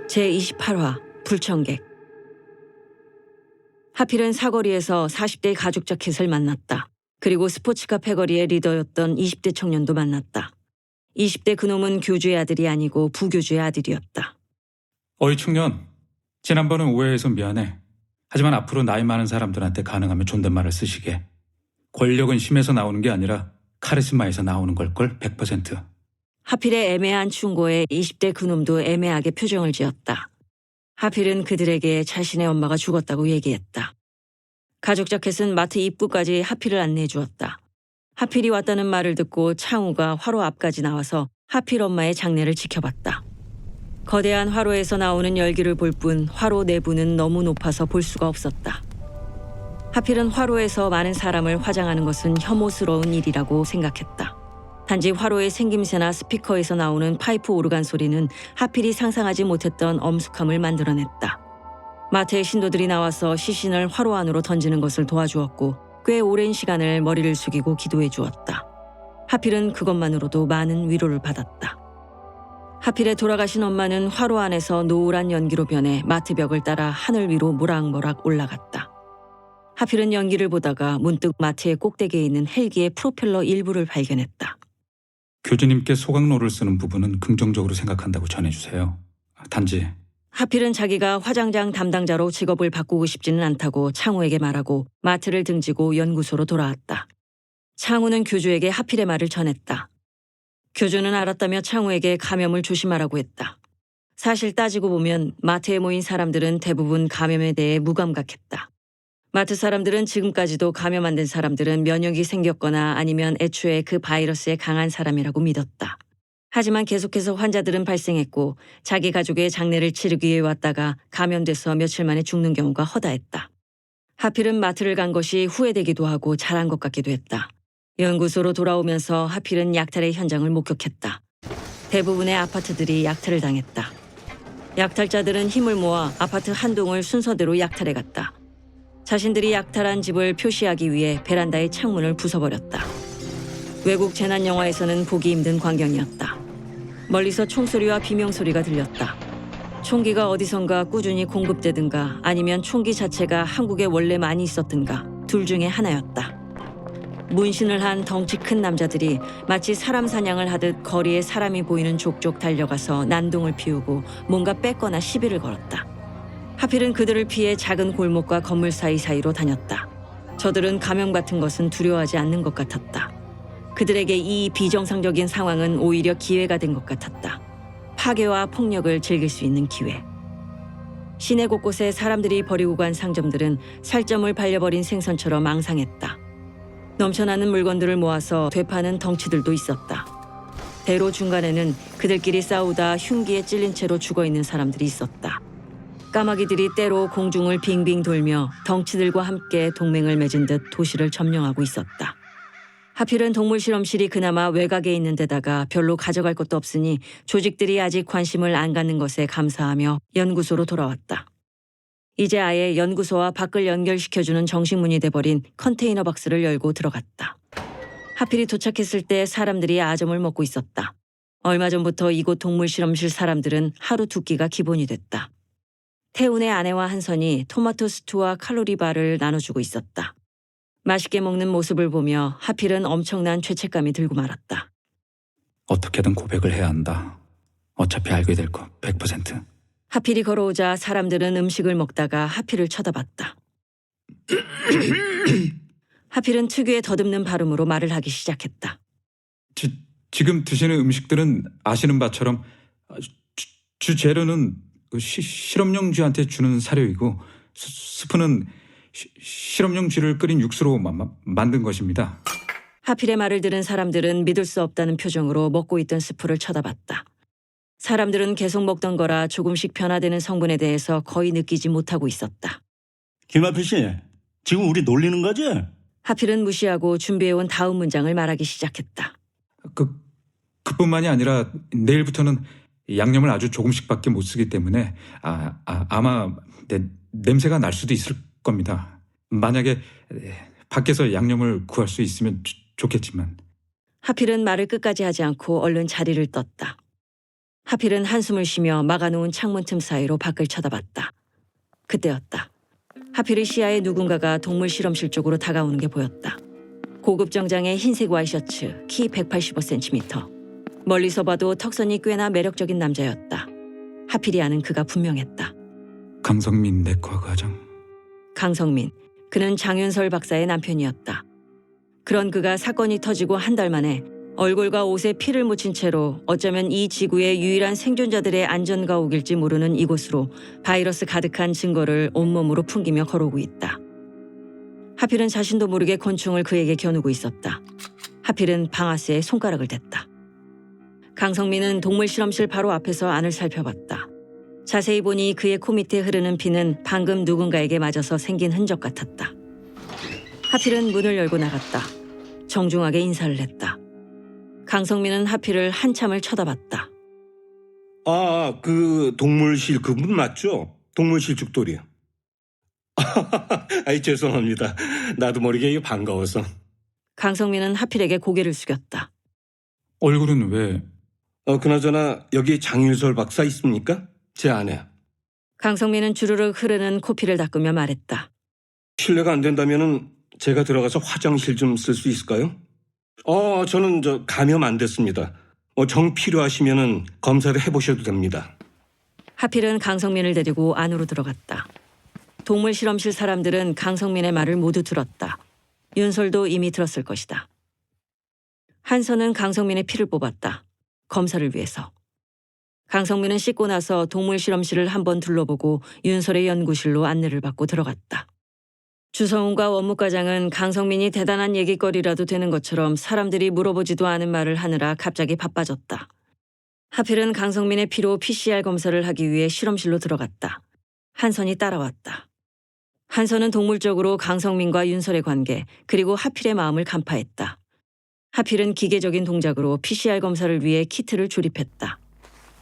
제28화 불청객. 하필은 사거리에서 40대 가죽 자켓을 만났다. 그리고 스포츠카 패거리의 리더였던 20대 청년도 만났다. 20대 그놈은 교주의 아들이 아니고 부교주의 아들이었다. 어이 청년, 지난번은 오해해서 미안해. 하지만 앞으로 나이 많은 사람들한테 가능하면 존댓말을 쓰시게. 권력은 힘에서 나오는 게 아니라 카리스마에서 나오는 걸걸 100%. 하필의 애매한 충고에 20대 그놈도 애매하게 표정을 지었다. 하필은 그들에게 자신의 엄마가 죽었다고 얘기했다. 가죽 자켓은 마트 입구까지 하필을 안내해 주었다. 하필이 왔다는 말을 듣고 창우가 화로 앞까지 나와서 하필 엄마의 장례를 지켜봤다. 거대한 화로에서 나오는 열기를 볼 뿐 화로 내부는 너무 높아서 볼 수가 없었다. 하필은 화로에서 많은 사람을 화장하는 것은 혐오스러운 일이라고 생각했다. 단지 화로의 생김새나 스피커에서 나오는 파이프 오르간 소리는 하필이 상상하지 못했던 엄숙함을 만들어냈다. 마트의 신도들이 나와서 시신을 화로 안으로 던지는 것을 도와주었고 꽤 오랜 시간을 머리를 숙이고 기도해 주었다. 하필은 그것만으로도 많은 위로를 받았다. 하필의 돌아가신 엄마는 화로 안에서 노을한 연기로 변해 마트 벽을 따라 하늘 위로 모락모락 올라갔다. 하필은 연기를 보다가 문득 마트의 꼭대기에 있는 헬기의 프로펠러 일부를 발견했다. 교주님께 소각로를 쓰는 부분은 긍정적으로 생각한다고 전해주세요. 단지 하필은 자기가 화장장 담당자로 직업을 바꾸고 싶지는 않다고 창우에게 말하고 마트를 등지고 연구소로 돌아왔다. 창우는 교주에게 하필의 말을 전했다. 교주는 알았다며 창우에게 감염을 조심하라고 했다. 사실 따지고 보면 마트에 모인 사람들은 대부분 감염에 대해 무감각했다. 마트 사람들은 지금까지도 감염 안 된 사람들은 면역이 생겼거나 아니면 애초에 그 바이러스에 강한 사람이라고 믿었다. 하지만 계속해서 환자들은 발생했고 자기 가족의 장례를 치르기 위해 왔다가 감염돼서 며칠 만에 죽는 경우가 허다했다. 하필은 마트를 간 것이 후회되기도 하고 잘한 것 같기도 했다. 연구소로 돌아오면서 하필은 약탈의 현장을 목격했다. 대부분의 아파트들이 약탈을 당했다. 약탈자들은 힘을 모아 아파트 한 동을 순서대로 약탈해 갔다. 자신들이 약탈한 집을 표시하기 위해 베란다의 창문을 부숴버렸다. 외국 재난 영화에서는 보기 힘든 광경이었다. 멀리서 총소리와 비명소리가 들렸다. 총기가 어디선가 꾸준히 공급되든가 아니면 총기 자체가 한국에 원래 많이 있었든가 둘 중에 하나였다. 문신을 한 덩치 큰 남자들이 마치 사람 사냥을 하듯 거리에 사람이 보이는 족족 달려가서 난동을 피우고 뭔가 뺏거나 시비를 걸었다. 하필은 그들을 피해 작은 골목과 건물 사이사이로 다녔다. 저들은 감염 같은 것은 두려워하지 않는 것 같았다. 그들에게 이 비정상적인 상황은 오히려 기회가 된 것 같았다. 파괴와 폭력을 즐길 수 있는 기회. 시내 곳곳에 사람들이 버리고 간 상점들은 살점을 발려버린 생선처럼 앙상했다. 넘쳐나는 물건들을 모아서 되파는 덩치들도 있었다. 대로 중간에는 그들끼리 싸우다 흉기에 찔린 채로 죽어있는 사람들이 있었다. 까마귀들이 때로 공중을 빙빙 돌며 덩치들과 함께 동맹을 맺은 듯 도시를 점령하고 있었다. 하필은 동물실험실이 그나마 외곽에 있는 데다가 별로 가져갈 것도 없으니 조직들이 아직 관심을 안 갖는 것에 감사하며 연구소로 돌아왔다. 이제 아예 연구소와 밖을 연결시켜주는 정식문이 돼버린 컨테이너 박스를 열고 들어갔다. 하필이 도착했을 때 사람들이 아점을 먹고 있었다. 얼마 전부터 이곳 동물실험실 사람들은 하루 두 끼가 기본이 됐다. 태운의 아내와 한선이 토마토 스튜와 칼로리 바를 나눠주고 있었다. 맛있게 먹는 모습을 보며 하필은 엄청난 죄책감이 들고 말았다. 어떻게든 고백을 해야 한다. 어차피 알게 될 거 100%. 하필이 걸어오자 사람들은 음식을 먹다가 하필을 쳐다봤다. 하필은 특유의 더듬는 발음으로 말을 하기 시작했다. 지금 드시는 음식들은 아시는 바처럼 주재료는 실험용 쥐한테 주는 사료이고 스프는 실험용 쥐를 끓인 육수로 만든 것입니다. 하필의 말을 들은 사람들은 믿을 수 없다는 표정으로 먹고 있던 스프를 쳐다봤다. 사람들은 계속 먹던 거라 조금씩 변화되는 성분에 대해서 거의 느끼지 못하고 있었다. 김하필 씨, 지금 우리 놀리는 거지? 하필은 무시하고 준비해온 다음 문장을 말하기 시작했다. 그뿐만이 아니라 내일부터는 양념을 아주 조금씩밖에 못 쓰기 때문에 아마 냄새가 날 수도 있을 겁니다. 만약에 밖에서 양념을 구할 수 있으면 좋겠지만. 하필은 말을 끝까지 하지 않고 얼른 자리를 떴다. 하필은 한숨을 쉬며 막아놓은 창문 틈 사이로 밖을 쳐다봤다. 그때였다. 하필의 시야에 누군가가 동물 실험실 쪽으로 다가오는 게 보였다. 고급 정장의 흰색 와이셔츠, 키 185cm. 멀리서 봐도 턱선이 꽤나 매력적인 남자였다. 하필이 아는 그가 분명했다. 강성민 내과 과장. 강성민, 그는 장윤설 박사의 남편이었다. 그런 그가 사건이 터지고 한 달 만에 얼굴과 옷에 피를 묻힌 채로 어쩌면 이 지구의 유일한 생존자들의 안전가옥일지 모르는 이곳으로 바이러스 가득한 증거를 온몸으로 풍기며 걸어오고 있다. 하필은 자신도 모르게 곤충을 그에게 겨누고 있었다. 하필은 방아쇠에 손가락을 댔다. 강성민은 동물 실험실 바로 앞에서 안을 살펴봤다. 자세히 보니 그의 코 밑에 흐르는 피는 방금 누군가에게 맞아서 생긴 흔적 같았다. 하필은 문을 열고 나갔다. 정중하게 인사를 했다. 강성민은 하필을 한참을 쳐다봤다. 아, 그 동물실 그분 맞죠? 동물실 죽돌이. 아이, 죄송합니다. 나도 모르게 반가워서. 강성민은 하필에게 고개를 숙였다. 얼굴은 왜? 그나저나 여기 장윤설 박사 있습니까? 제 아내. 강성민은 주르륵 흐르는 코피를 닦으며 말했다. 실례가 안 된다면은 제가 들어가서 화장실 좀 쓸 수 있을까요? 저는 감염 안 됐습니다. 정 필요하시면은 검사를 해보셔도 됩니다. 하필은 강성민을 데리고 안으로 들어갔다. 동물 실험실 사람들은 강성민의 말을 모두 들었다. 윤설도 이미 들었을 것이다. 한선은 강성민의 피를 뽑았다. 검사를 위해서. 강성민은 씻고 나서 동물 실험실을 한번 둘러보고 윤설의 연구실로 안내를 받고 들어갔다. 주성훈과 원무과장은 강성민이 대단한 얘기거리라도 되는 것처럼 사람들이 물어보지도 않은 말을 하느라 갑자기 바빠졌다. 하필은 강성민의 피로 PCR 검사를 하기 위해 실험실로 들어갔다. 한선이 따라왔다. 한선은 동물적으로 강성민과 윤설의 관계 그리고 하필의 마음을 간파했다. 하필은 기계적인 동작으로 PCR 검사를 위해 키트를 조립했다.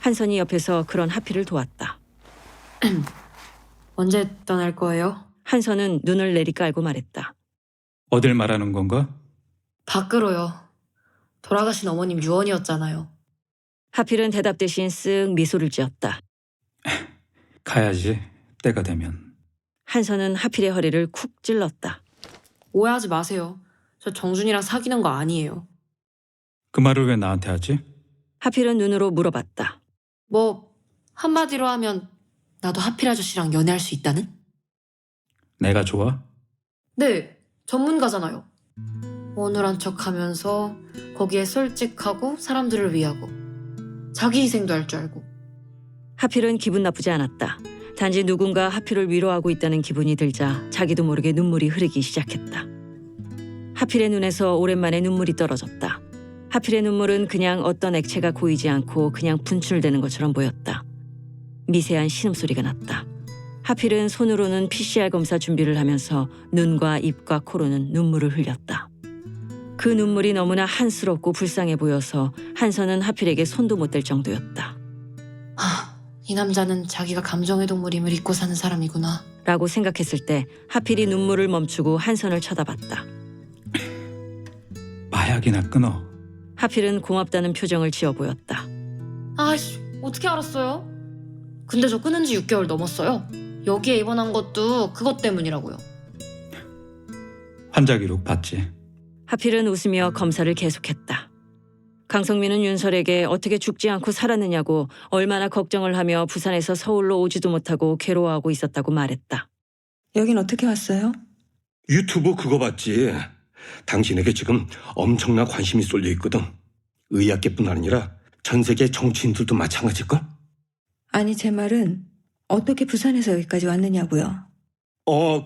한선이 옆에서 그런 하필을 도왔다. 언제 떠날 거예요? 한선은 눈을 내리깔고 말했다. 어딜 말하는 건가? 밖으로요. 돌아가신 어머님 유언이었잖아요. 하필은 대답 대신 쓱 미소를 지었다. 가야지. 때가 되면. 한선은 하필의 허리를 쿡 찔렀다. 오해하지 마세요. 저 정준이랑 사귀는 거 아니에요. 그 말을 왜 나한테 하지? 하필은 눈으로 물어봤다. 뭐 한마디로 하면 나도 하필 아저씨랑 연애할 수 있다는? 내가 좋아? 네, 전문가잖아요. 어눌한 척하면서 거기에 솔직하고 사람들을 위하고 자기 희생도 할 줄 알고. 하필은 기분 나쁘지 않았다. 단지 누군가 하필을 위로하고 있다는 기분이 들자 자기도 모르게 눈물이 흐르기 시작했다. 하필의 눈에서 오랜만에 눈물이 떨어졌다. 하필의 눈물은 그냥 어떤 액체가 고이지 않고 그냥 분출되는 것처럼 보였다. 미세한 신음소리가 났다. 하필은 손으로는 PCR 검사 준비를 하면서 눈과 입과 코로는 눈물을 흘렸다. 그 눈물이 너무나 한스럽고 불쌍해 보여서 한선은 하필에게 손도 못 댈 정도였다. 이 남자는 자기가 감정의 동물임을 잊고 사는 사람이구나. 라고 생각했을 때 하필이 눈물을 멈추고 한선을 쳐다봤다. 마약이나 끊어. 하필은 고맙다는 표정을 지어 보였다. 아이씨, 어떻게 알았어요? 근데 저 끊은 지 6개월 넘었어요. 여기에 입원한 것도 그것 때문이라고요. 환자 기록 봤지? 하필은 웃으며 검사를 계속했다. 강성민은 윤설에게 어떻게 죽지 않고 살았느냐고 얼마나 걱정을 하며 부산에서 서울로 오지도 못하고 괴로워하고 있었다고 말했다. 여긴 어떻게 왔어요? 유튜브 그거 봤지? 당신에게 지금 엄청난 관심이 쏠려 있거든. 의학계뿐 아니라 전 세계 정치인들도 마찬가지일걸? 아니, 제 말은 어떻게 부산에서 여기까지 왔느냐고요.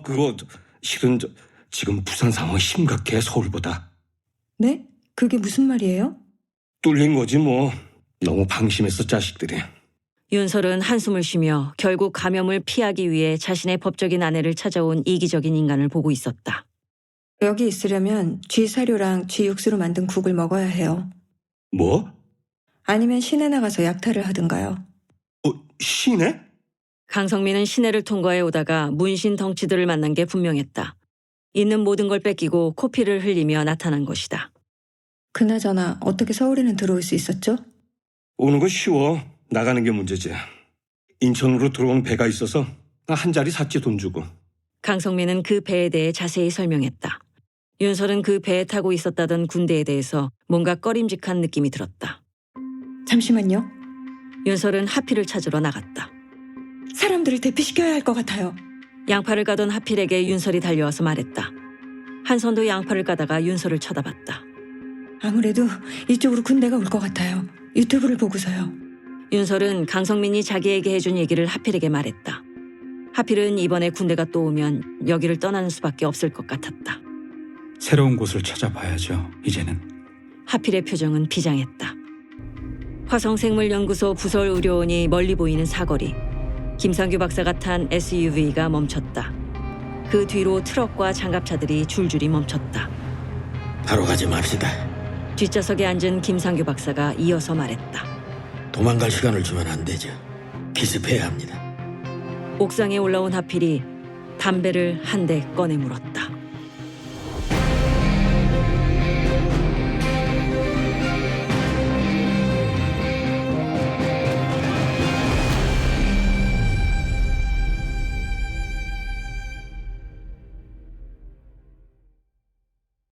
그거 실은 지금 부산 상황이 심각해, 서울보다. 네? 그게 무슨 말이에요? 뚫린 거지 뭐. 너무 방심했어, 자식들이. 윤설은 한숨을 쉬며 결국 감염을 피하기 위해 자신의 법적인 아내를 찾아온 이기적인 인간을 보고 있었다. 여기 있으려면 쥐 사료랑 쥐 육수로 만든 국을 먹어야 해요. 뭐? 아니면 시내 나가서 약탈을 하든가요. 시내? 강성민은 시내를 통과해 오다가 문신 덩치들을 만난 게 분명했다. 있는 모든 걸 뺏기고 코피를 흘리며 나타난 것이다. 그나저나 어떻게 서울에는 들어올 수 있었죠? 오는 거 쉬워. 나가는 게 문제지. 인천으로 들어온 배가 있어서 한 자리 샀지, 돈 주고. 강성민은 그 배에 대해 자세히 설명했다. 윤설은 그 배에 타고 있었다던 군대에 대해서 뭔가 꺼림직한 느낌이 들었다. 잠시만요. 윤설은 하필을 찾으러 나갔다. 사람들을 대피시켜야 할 것 같아요. 양파를 까던 하필에게 윤설이 달려와서 말했다. 한선도 양파를 까다가 윤설을 쳐다봤다. 아무래도 이쪽으로 군대가 올 것 같아요. 유튜브를 보고서요. 윤설은 강성민이 자기에게 해준 얘기를 하필에게 말했다. 하필은 이번에 군대가 또 오면 여기를 떠나는 수밖에 없을 것 같았다. 새로운 곳을 찾아봐야죠. 이제는. 하필의 표정은 비장했다. 화성생물연구소 부설의료원이 멀리 보이는 사거리. 김상규 박사가 탄 SUV가 멈췄다. 그 뒤로 트럭과 장갑차들이 줄줄이 멈췄다. 바로 가지 맙시다. 뒷좌석에 앉은 김상규 박사가 이어서 말했다. 도망갈 시간을 주면 안 되죠. 기습해야 합니다. 옥상에 올라온 하필이 담배를 한 대 꺼내 물었다.